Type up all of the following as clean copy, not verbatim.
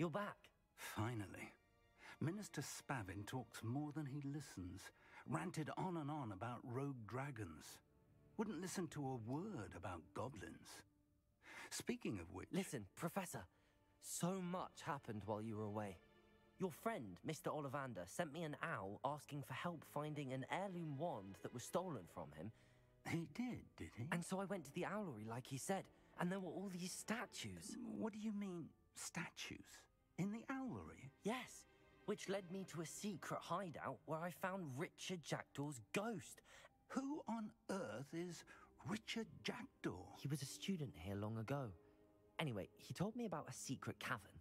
You're back. Finally. Minister Spavin talks more than he listens. Ranted on and on about rogue dragons. Wouldn't listen to a word about goblins. Speaking of which... Listen, Professor. So much happened while you were away. Your friend, Mr. Ollivander, sent me an owl asking for help finding an heirloom wand that was stolen from him. He did he? And so I went to the owlery like he said, and there were all these statues. What do you mean, statues? In the owlery? Yes, which led me to a secret hideout where I found Richard Jackdaw's ghost. Who on earth is Richard Jackdaw? He was a student here long ago. Anyway, he told me about a secret cavern.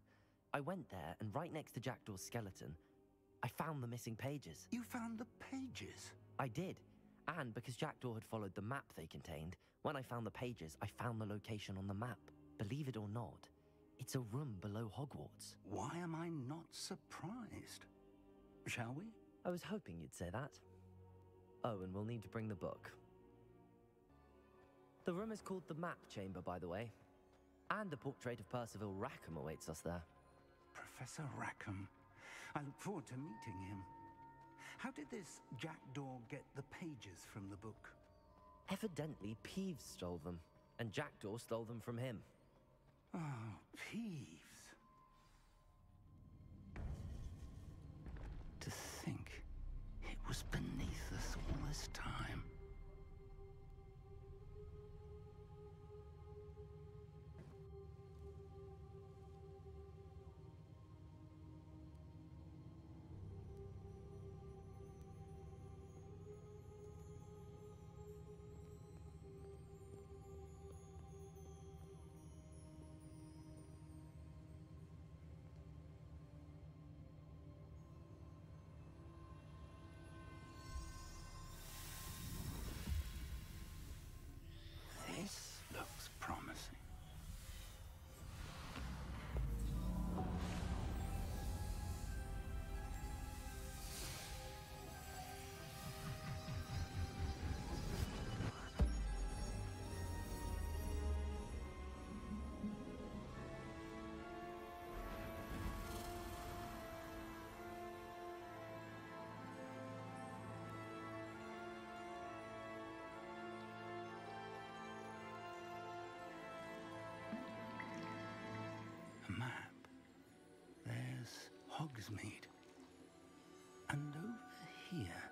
I went there, and right next to Jackdaw's skeleton, I found the missing pages. You found the pages? I did. And because Jackdaw had followed the map they contained, when I found the pages, I found the location on the map. Believe it or not, it's a room below Hogwarts. Why am I not surprised? Shall we? I was hoping you'd say that. Oh, and we'll need to bring the book. The room is called the Map Chamber, by the way. And a portrait of Percival Rackham awaits us there. Professor Rackham. I look forward to meeting him. How did this Jackdaw get the pages from the book? Evidently, Peeves stole them, and Jackdaw stole them from him. Oh, Peeves. To think it was beneath us all this time. This looks promising. Map. There's Hogsmeade. And over here,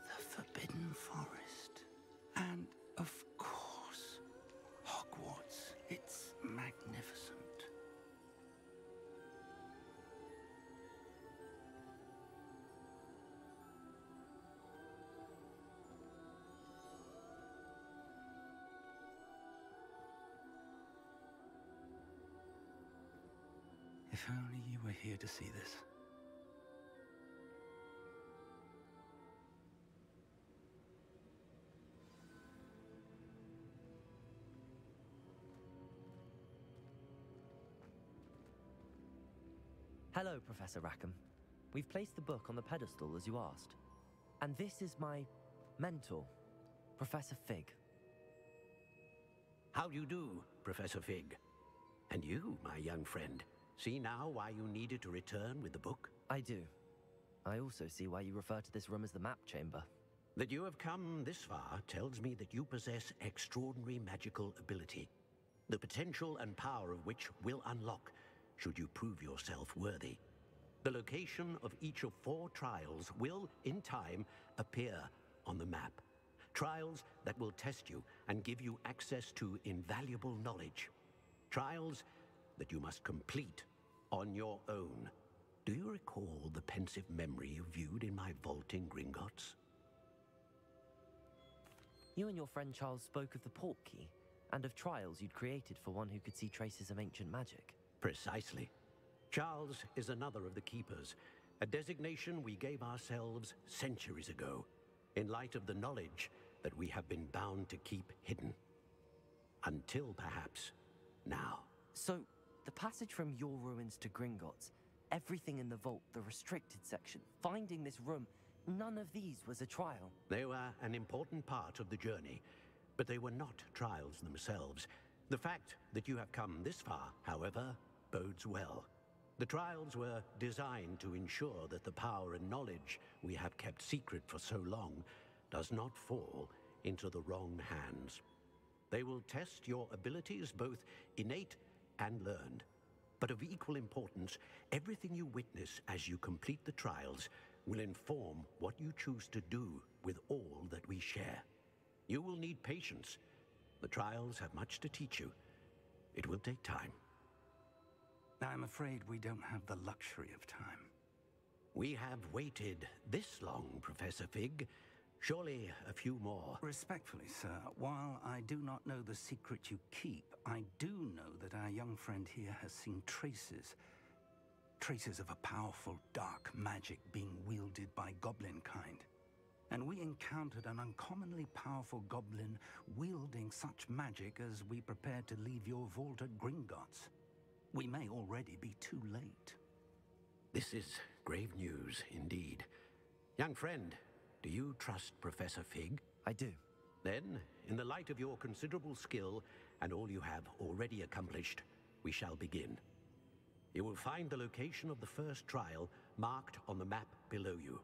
the Forbidden Forest. And, of course, Hogwarts. It's magnificent. If only you were here to see this. Hello, Professor Rackham. We've placed the book on the pedestal as you asked. And this is my mentor, Professor Fig. How do you do, Professor Fig? And you, my young friend, see now why you needed to return with the book? I do. I also see why you refer to this room as the Map Chamber. That you have come this far tells me that you possess extraordinary magical ability, the potential and power of which will unlock should you prove yourself worthy. The location of each of 4 trials will, in time, appear on the map. Trials that will test you and give you access to invaluable knowledge. Trials that you must complete on your own. Do you recall the pensive memory you viewed in my vault in Gringotts? You and your friend Charles spoke of the Portkey, and of trials you'd created for one who could see traces of ancient magic. Precisely. Charles is another of the Keepers, a designation we gave ourselves centuries ago, in light of the knowledge that we have been bound to keep hidden. Until, perhaps, now. So, the passage from your ruins to Gringotts, everything in the vault, the restricted section, finding this room, none of these was a trial. They were an important part of the journey, but they were not trials themselves. The fact that you have come this far, however, bodes well. The trials were designed to ensure that the power and knowledge we have kept secret for so long does not fall into the wrong hands. They will test your abilities, both innate and learned. But of equal importance, everything you witness as you complete the trials will inform what you choose to do with all that we share. You will need patience. The trials have much to teach you. It will take time. I'm afraid we don't have the luxury of time. We have waited this long, Professor Fig. Surely a few more. Respectfully, sir, while I do not know the secret you keep, I do know that our young friend here has seen traces of a powerful dark magic being wielded by goblin kind. And we encountered an uncommonly powerful goblin wielding such magic as we prepared to leave your vault at Gringotts. We may already be too late. This is grave news indeed. Young friend, do you trust Professor Fig? I do. Then, in the light of your considerable skill and all you have already accomplished, we shall begin. You will find the location of the first trial marked on the map below you.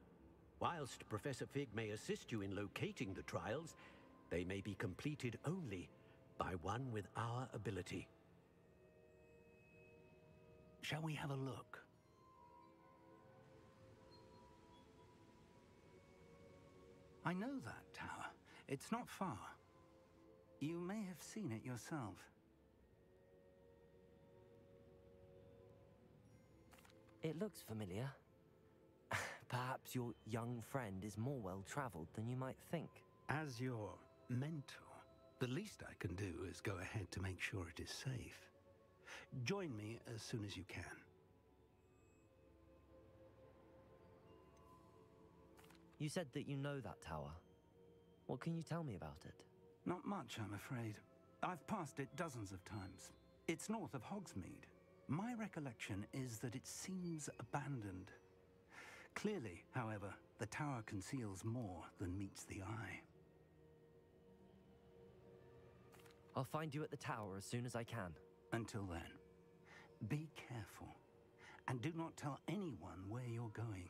Whilst Professor Fig may assist you in locating the trials, they may be completed only by one with our ability. Shall we have a look? I know that tower. It's not far. You may have seen it yourself. It looks familiar. Perhaps your young friend is more well-traveled than you might think. As your mentor, the least I can do is go ahead to make sure it is safe. Join me as soon as you can. You said that you know that tower. What can you tell me about it? Not much, I'm afraid. I've passed it dozens of times. It's north of Hogsmeade. My recollection is that it seems abandoned. Clearly, however, the tower conceals more than meets the eye. I'll find you at the tower as soon as I can. Until then, be careful, and do not tell anyone where you're going.